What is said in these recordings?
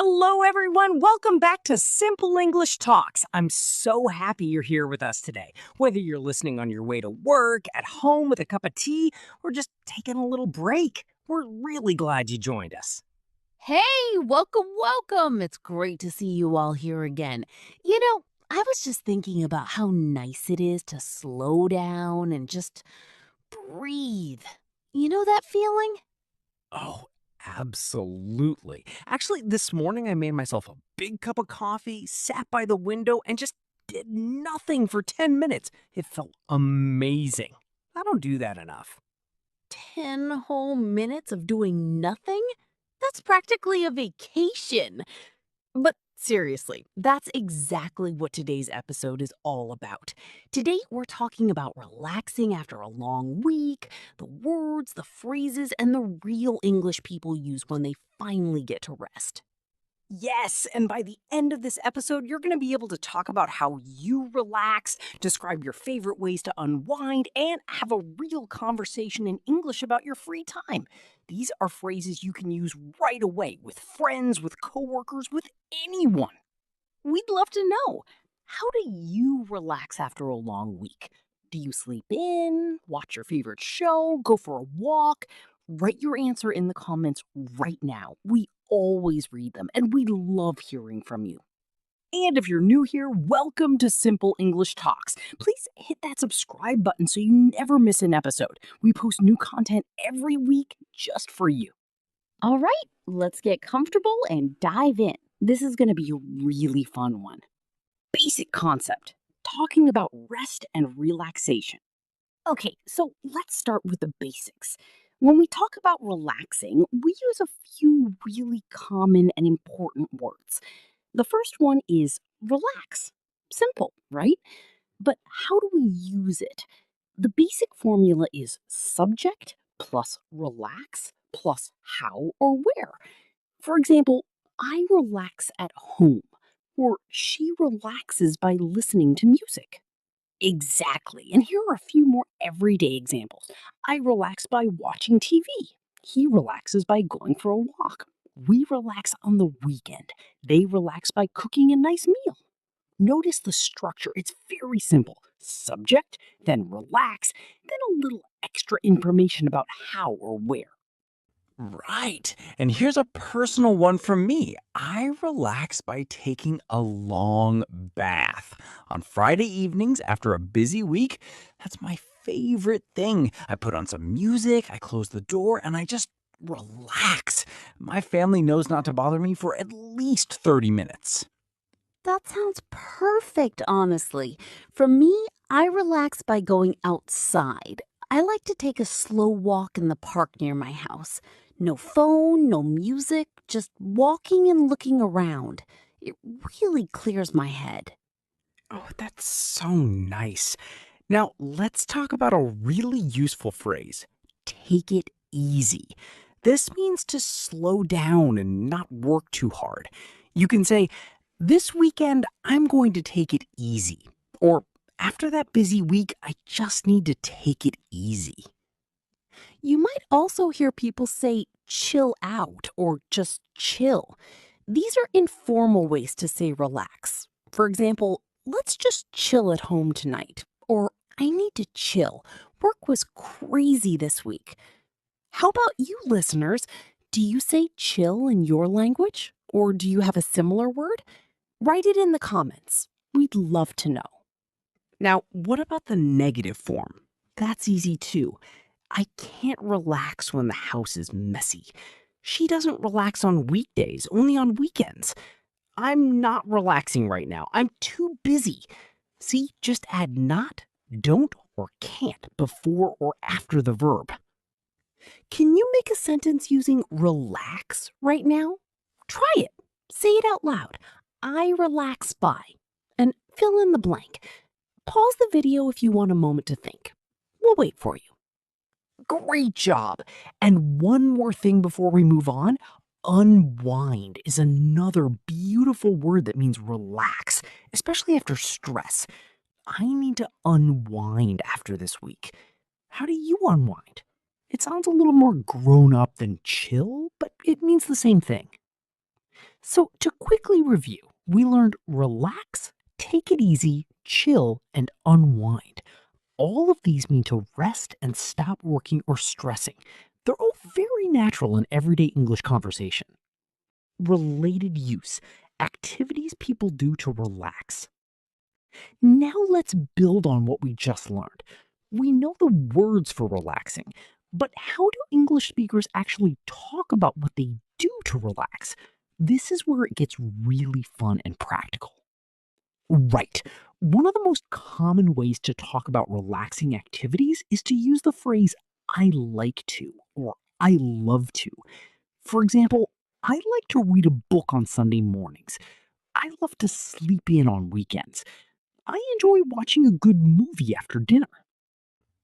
Hello, everyone. Welcome back to Simple English Talks. I'm so happy you're here with us today. Whether you're listening on your way to work, at home with a cup of tea, or just taking a little break, we're really glad you joined us. Hey, welcome. It's great to see you all here again. I was just thinking about how nice it is to slow down and just breathe. You know that feeling? Oh, absolutely. Actually, this morning I made myself a big cup of coffee, sat by the window, and just did nothing for 10 minutes. It felt amazing. I don't do that enough. 10 whole minutes of doing nothing? That's practically a vacation. But seriously, that's exactly what today's episode is all about. Today, we're talking about relaxing after a long week, the words, the phrases, and the real English people use when they finally get to rest. Yes, and by the end of this episode, you're going to be able to talk about how you relax, describe your favorite ways to unwind, and have a real conversation in English about your free time. These are phrases you can use right away with friends, with coworkers, with anyone. We'd love to know, how do you relax after a long week? Do you sleep in, watch your favorite show, go for a walk? Write your answer in the comments right now. We always read them, and we love hearing from you. And if you're new here, welcome to Simple English Talks. Please hit that subscribe button so you never miss an episode. We post new content every week just for you. All right, let's get comfortable and dive in. This is going to be a really fun one. Basic concept, talking about rest and relaxation. Okay, so let's start with the basics. When we talk about relaxing, we use a few really common and important words. The first one is relax. Simple, right? But how do we use it? The basic formula is subject plus relax plus how or where. For example, I relax at home, or she relaxes by listening to music. Exactly. And here are a few more everyday examples. I relax by watching TV. He relaxes by going for a walk. We relax on the weekend. They relax by cooking a nice meal. Notice the structure. It's very simple. Subject, then relax, then a little extra information about how or where. Right. And here's a personal one from me. I relax by taking a long bath. On Friday evenings after a busy week, that's my favorite thing. I put on some music, I close the door, and I just relax. My family knows not to bother me for at least 30 minutes. That sounds perfect, honestly. For me, I relax by going outside. I like to take a slow walk in the park near my house. No phone, no music, just walking and looking around. It really clears my head. Oh, that's so nice. Now, let's talk about a really useful phrase. Take it easy. This means to slow down and not work too hard. You can say, this weekend, I'm going to take it easy. Or, after that busy week, I just need to take it easy. You might also hear people say chill out or just chill. These are informal ways to say relax. For example, let's just chill at home tonight. Or I need to chill. Work was crazy this week. How about you, listeners? Do you say chill in your language? Or do you have a similar word? Write it in the comments. We'd love to know. Now, what about the negative form? That's easy too. I can't relax when the house is messy. She doesn't relax on weekdays, only on weekends. I'm not relaxing right now. I'm too busy. See, just add not, don't, or can't before or after the verb. Can you make a sentence using relax right now? Try it. Say it out loud. I relax by. And fill in the blank. Pause the video if you want a moment to think. We'll wait for you. Great job. And one more thing before we move on. Unwind is another beautiful word that means relax, especially after stress. I need to unwind after this week. How do you unwind? It sounds a little more grown up than chill, but it means the same thing. So, to quickly review, we learned relax, take it easy, chill, and unwind. All of these mean to rest and stop working or stressing. They're all very natural in everyday English conversation. Related use, activities people do to relax. Now let's build on what we just learned. We know the words for relaxing, but how do English speakers actually talk about what they do to relax? This is where it gets really fun and practical. Right. One of the most common ways to talk about relaxing activities is to use the phrase I like to or I love to. For example, I like to read a book on Sunday mornings. I love to sleep in on weekends. I enjoy watching a good movie after dinner.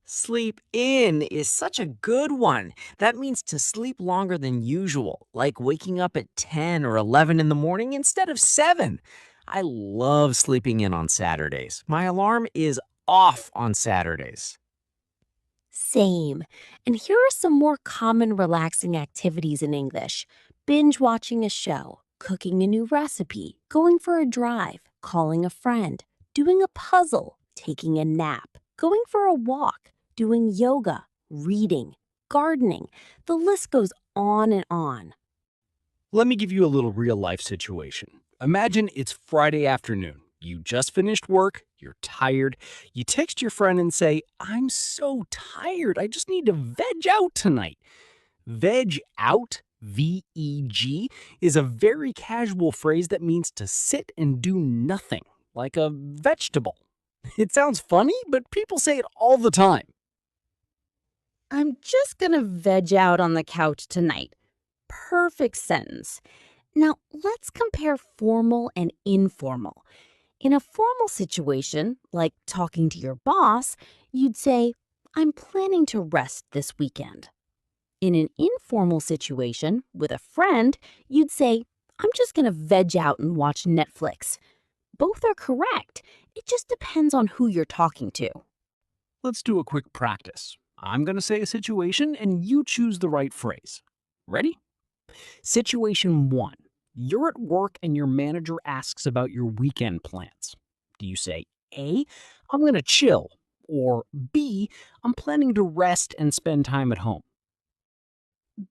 Sleep in is such a good one. That means to sleep longer than usual, like waking up at 10 or 11 in the morning instead of 7. I love sleeping in on Saturdays. My alarm is off on Saturdays. Same. And here are some more common relaxing activities in English: binge watching a show, cooking a new recipe, going for a drive, calling a friend, doing a puzzle, taking a nap, going for a walk, doing yoga, reading, gardening. The list goes on and on. Let me give you a little real life situation. Imagine it's Friday afternoon. You just finished work, you're tired. You text your friend and say, I'm so tired, I just need to veg out tonight. Veg out, VEG, is a very casual phrase that means to sit and do nothing, like a vegetable. It sounds funny, but people say it all the time. I'm just gonna veg out on the couch tonight. Perfect sentence. Now, let's compare formal and informal. In a formal situation, like talking to your boss, you'd say, I'm planning to rest this weekend. In an informal situation, with a friend, you'd say, I'm just going to veg out and watch Netflix. Both are correct. It just depends on who you're talking to. Let's do a quick practice. I'm going to say a situation and you choose the right phrase. Ready? Situation 1. You're at work and your manager asks about your weekend plans. Do you say A, I'm going to chill, or B, I'm planning to rest and spend time at home?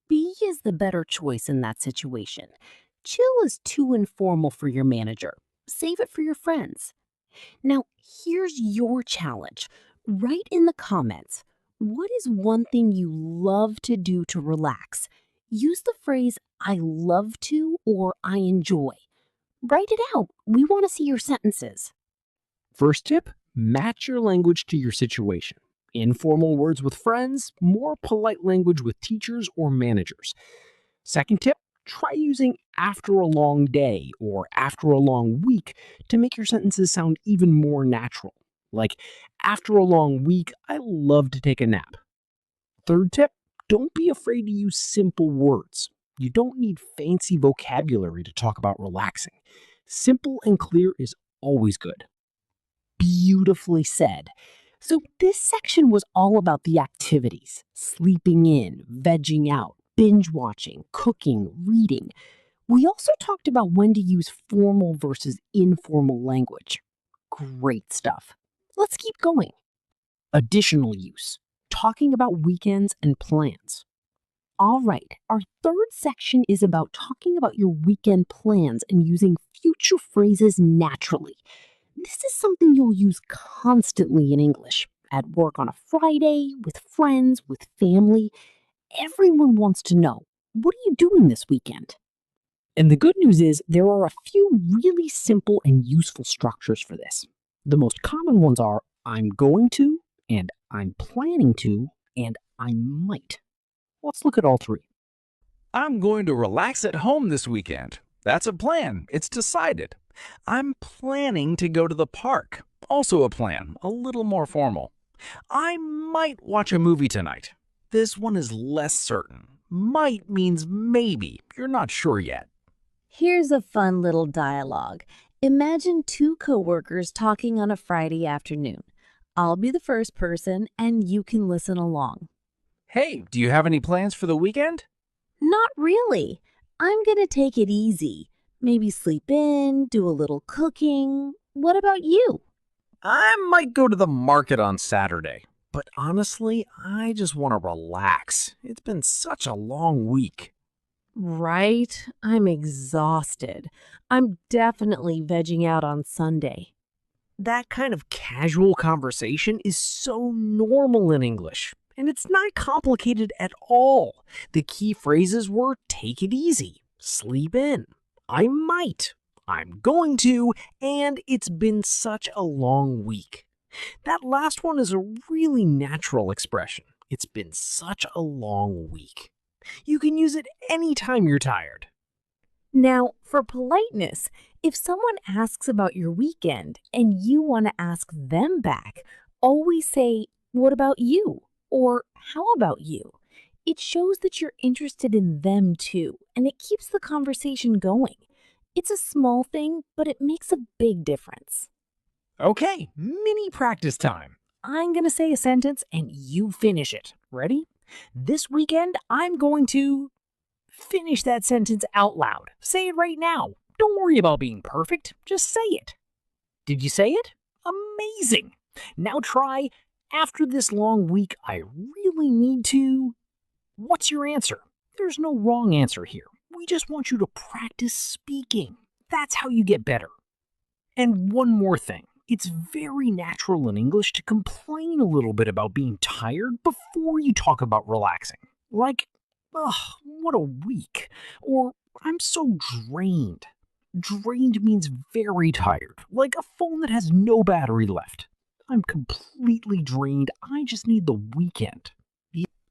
B is the better choice in that situation. Chill is too informal for your manager. Save it for your friends. Now, here's your challenge. Write in the comments, what is one thing you love to do to relax? Use the phrase I love to or I enjoy. Write it out. We want to see your sentences. First tip, match your language to your situation. Informal words with friends, more polite language with teachers or managers. Second tip, try using after a long day or after a long week to make your sentences sound even more natural. Like, after a long week, I love to take a nap. Third tip, don't be afraid to use simple words. You don't need fancy vocabulary to talk about relaxing. Simple and clear is always good. Beautifully said. So this section was all about the activities: sleeping in, vegging out, binge watching, cooking, reading. We also talked about when to use formal versus informal language. Great stuff. Let's keep going. Additional use: talking about weekends and plans. All right, our third section is about talking about your weekend plans and using future phrases naturally. This is something you'll use constantly in English, at work on a Friday, with friends, with family. Everyone wants to know, what are you doing this weekend? And the good news is there are a few really simple and useful structures for this. The most common ones are I'm going to, and I'm planning to, and I might. Let's look at all three. I'm going to relax at home this weekend. That's a plan. It's decided. I'm planning to go to the park. Also a plan, a little more formal. I might watch a movie tonight. This one is less certain. Might means maybe. You're not sure yet. Here's a fun little dialogue. Imagine two coworkers talking on a Friday afternoon. I'll be the first person and you can listen along. Hey, do you have any plans for the weekend? Not really. I'm going to take it easy. Maybe sleep in, do a little cooking. What about you? I might go to the market on Saturday, but honestly, I just want to relax. It's been such a long week. Right? I'm exhausted. I'm definitely vegging out on Sunday. That kind of casual conversation is so normal in English, and it's not complicated at all. The key phrases were take it easy, sleep in, I might, I'm going to, and it's been such a long week. That last one is a really natural expression. It's been such a long week. You can use it anytime you're tired. Now, for politeness, if someone asks about your weekend and you want to ask them back, always say, "What about you?" or "How about you?" It shows that you're interested in them too, and it keeps the conversation going. It's a small thing, but it makes a big difference. Okay, mini practice time. I'm going to say a sentence and you finish it. Ready? This weekend, I'm going to finish that sentence out loud. Say it right now. Don't worry about being perfect. Just say it. Did you say it? Amazing. Now try, after this long week, I really need to. What's your answer? There's no wrong answer here. We just want you to practice speaking. That's how you get better. And one more thing. It's very natural in English to complain a little bit about being tired before you talk about relaxing. Like, ugh, what a week. Or, I'm so drained. Drained means very tired, like a phone that has no battery left. I'm completely drained. I just need the weekend.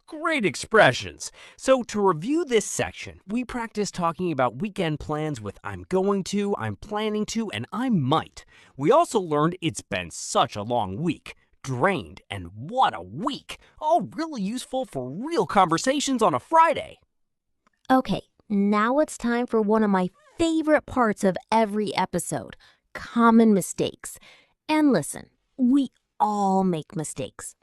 Great expressions. So to review this section, we practiced talking about weekend plans with I'm going to, I'm planning to, and I might. We also learned it's been such a long week, drained, and what a week. All really useful for real conversations on a Friday. Okay, now it's time for one of my favorite parts of every episode, common mistakes. And listen, we all make mistakes.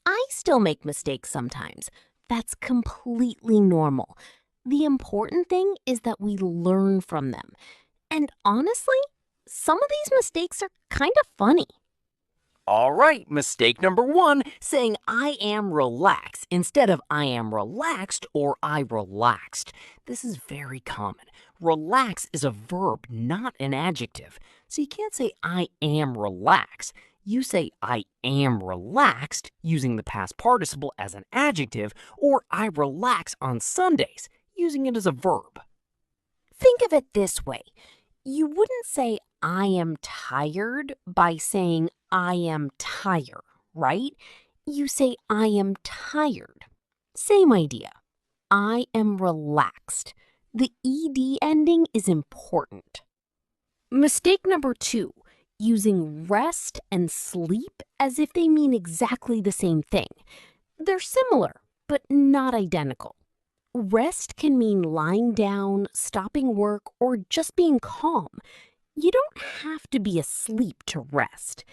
I still make mistakes sometimes. That's completely normal. The important thing is that we learn from them. And honestly, some of these mistakes are kind of funny. All right, mistake number 1, saying I am relaxed instead of I am relaxed or I relaxed. This is very common. Relax is a verb, not an adjective. So you can't say I am relaxed. You say I am relaxed using the past participle as an adjective, or I relax on Sundays using it as a verb. Think of it this way. You wouldn't say I am tired by saying I am tired, right? You say I am tired. Same idea. I am relaxed. The ed ending is important. Mistake number 2, using rest and sleep as if they mean exactly the same thing. They're similar, but not identical. Rest can mean lying down, stopping work, or just being calm. You don't have to be asleep to rest.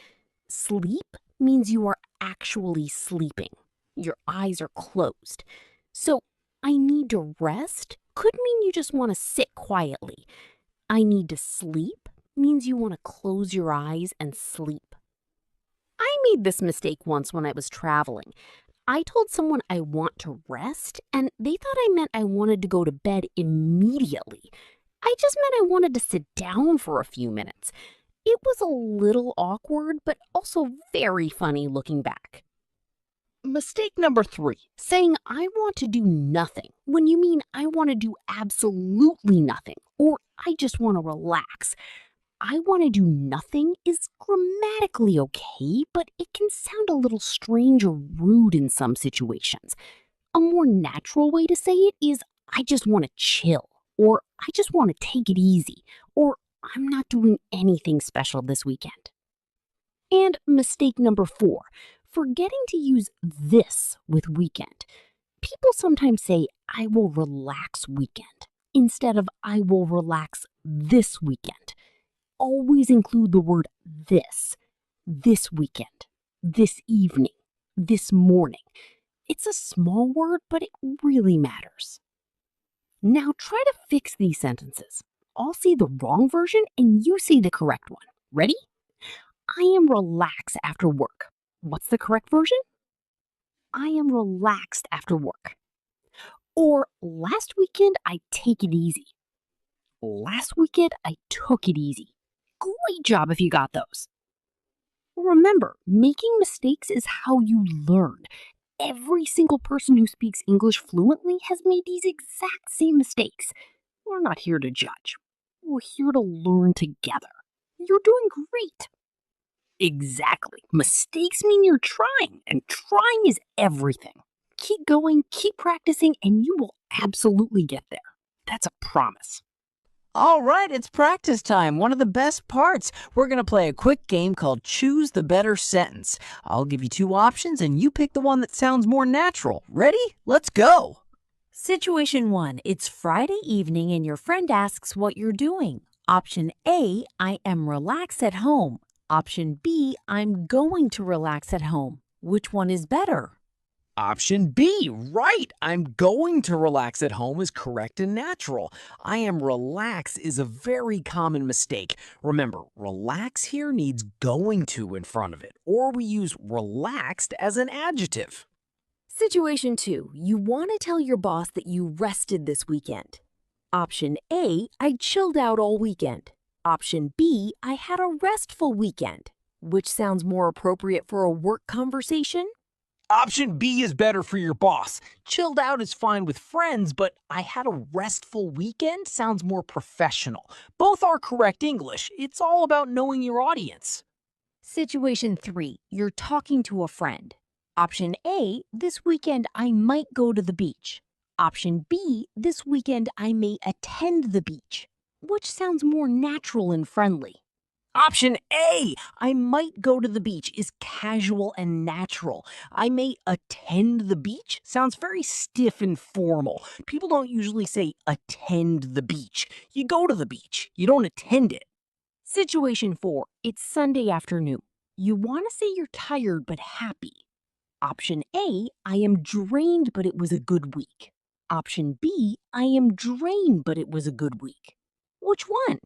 Sleep means you are actually sleeping. Your eyes are closed. So, I need to rest could mean you just want to sit quietly. I need to sleep means you want to close your eyes and sleep. I made this mistake once when I was traveling. I told someone I want to rest, and they thought I meant I wanted to go to bed immediately. I just meant I wanted to sit down for a few minutes. It was a little awkward, but also very funny looking back. Mistake number 3, saying I want to do nothing when you mean I want to do absolutely nothing, or I just want to relax. I want to do nothing is grammatically okay, but it can sound a little strange or rude in some situations. A more natural way to say it is I just want to chill, or I just want to take it easy, or I'm not doing anything special this weekend. And mistake number 4, forgetting to use this with weekend. People sometimes say I will relax weekend instead of I will relax this weekend. Always include the word this weekend, this evening, this morning. It's a small word, but it really matters. Now try to fix these sentences. I'll say the wrong version and you say the correct one. Ready? I am relaxed after work. What's the correct version? I am relaxed after work. Or last weekend, I take it easy. Last weekend, I took it easy. Great job if you got those. Remember, making mistakes is how you learn. Every single person who speaks English fluently has made these exact same mistakes. We're not here to judge. We're here to learn together. You're doing great. Exactly. Mistakes mean you're trying, and trying is everything. Keep going, keep practicing, and you will absolutely get there. That's a promise. All right, it's practice time. One of the best parts. We're going to play a quick game called Choose the Better Sentence. I'll give you two options and you pick the one that sounds more natural. Ready? Let's go. Situation 1. It's Friday evening and your friend asks what you're doing. Option A, I am relaxed at home. Option B, I'm going to relax at home. Which one is better? Option B, right. I'm going to relax at home is correct and natural. I am relaxed is a very common mistake. Remember, relax here needs going to in front of it, or we use relaxed as an adjective. Situation 2. You want to tell your boss that you rested this weekend. Option A, I chilled out all weekend. Option B, I had a restful weekend. Which sounds more appropriate for a work conversation? Option B is better for your boss. Chilled out is fine with friends, but I had a restful weekend sounds more professional. Both are correct English. It's all about knowing your audience. Situation 3. You're talking to a friend. Option A, this weekend I might go to the beach. Option B, this weekend I may attend the beach. Which sounds more natural and friendly? Option A, I might go to the beach is casual and natural. I may attend the beach sounds very stiff and formal. People don't usually say attend the beach. You go to the beach, you don't attend it. Situation 4. It's Sunday afternoon. You want to say you're tired but happy. Option A, I am drained but it was a good week. Option B, I am drained but it was a good week. Which one?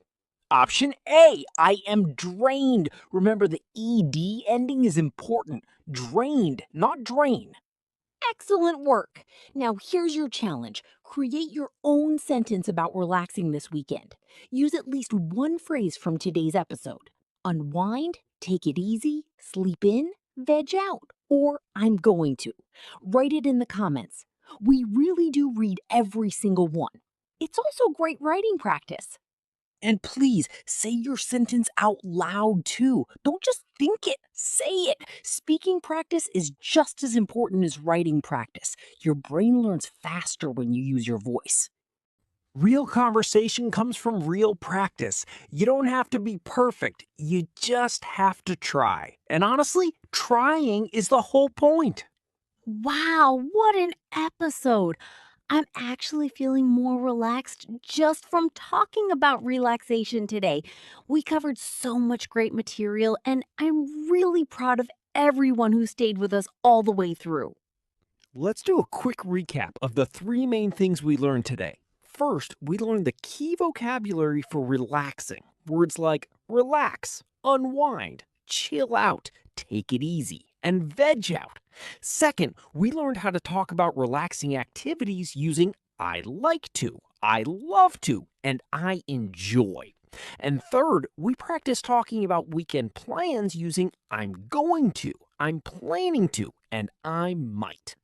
Option A, I am drained. Remember the ED ending is important. Drained, not drain. Excellent work. Now here's your challenge. Create your own sentence about relaxing this weekend. Use at least one phrase from today's episode. Unwind, take it easy, sleep in, veg out, or I'm going to. Write it in the comments. We really do read every single one. It's also great writing practice. And please say your sentence out loud too. Don't just think it, say it. Speaking practice is just as important as writing practice. Your brain learns faster when you use your voice. Real conversation comes from real practice. You don't have to be perfect. You just have to try. And honestly, trying is the whole point. Wow, what an episode! I'm actually feeling more relaxed just from talking about relaxation today. We covered so much great material, and I'm really proud of everyone who stayed with us all the way through. Let's do a quick recap of the three main things we learned today. First, we learned the key vocabulary for relaxing. Words like relax, unwind, chill out, take it easy, and veg out. Second, we learned how to talk about relaxing activities using I like to, I love to, and I enjoy. And third, we practiced talking about weekend plans using I'm going to, I'm planning to, and I might.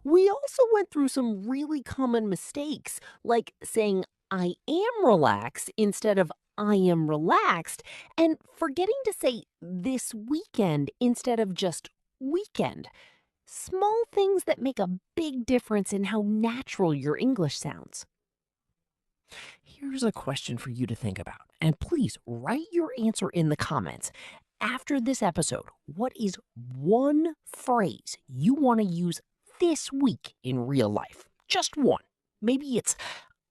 We also went through some really common mistakes, like saying I am relaxed instead of I am relaxed, and forgetting to say this weekend instead of just weekend. Small things that make a big difference in how natural your English sounds. Here's a question for you to think about, and please write your answer in the comments. After this episode, what is one phrase you want to use this week in real life? Just one. Maybe it's,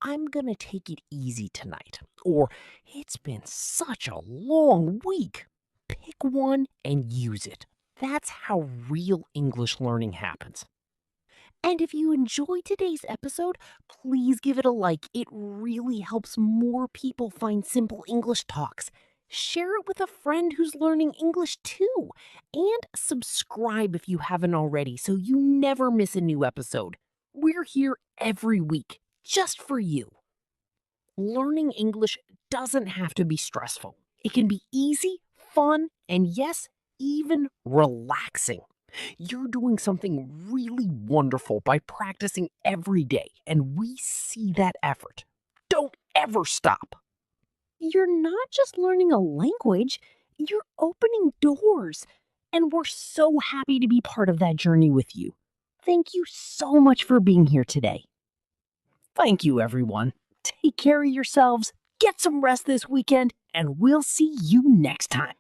I'm gonna take it easy tonight, or it's been such a long week. Pick one and use it. That's how real English learning happens. And if you enjoyed today's episode, please give it a like. It really helps more people find simple English talks. Share it with a friend who's learning English too. And subscribe if you haven't already so you never miss a new episode. We're here every week just for you. Learning English doesn't have to be stressful. It can be easy, fun, and yes, even relaxing. You're doing something really wonderful by practicing every day, and we see that effort. Don't ever stop. You're not just learning a language, you're opening doors, and we're so happy to be part of that journey with you. Thank you so much for being here today. Thank you, everyone. Take care of yourselves, get some rest this weekend, and we'll see you next time.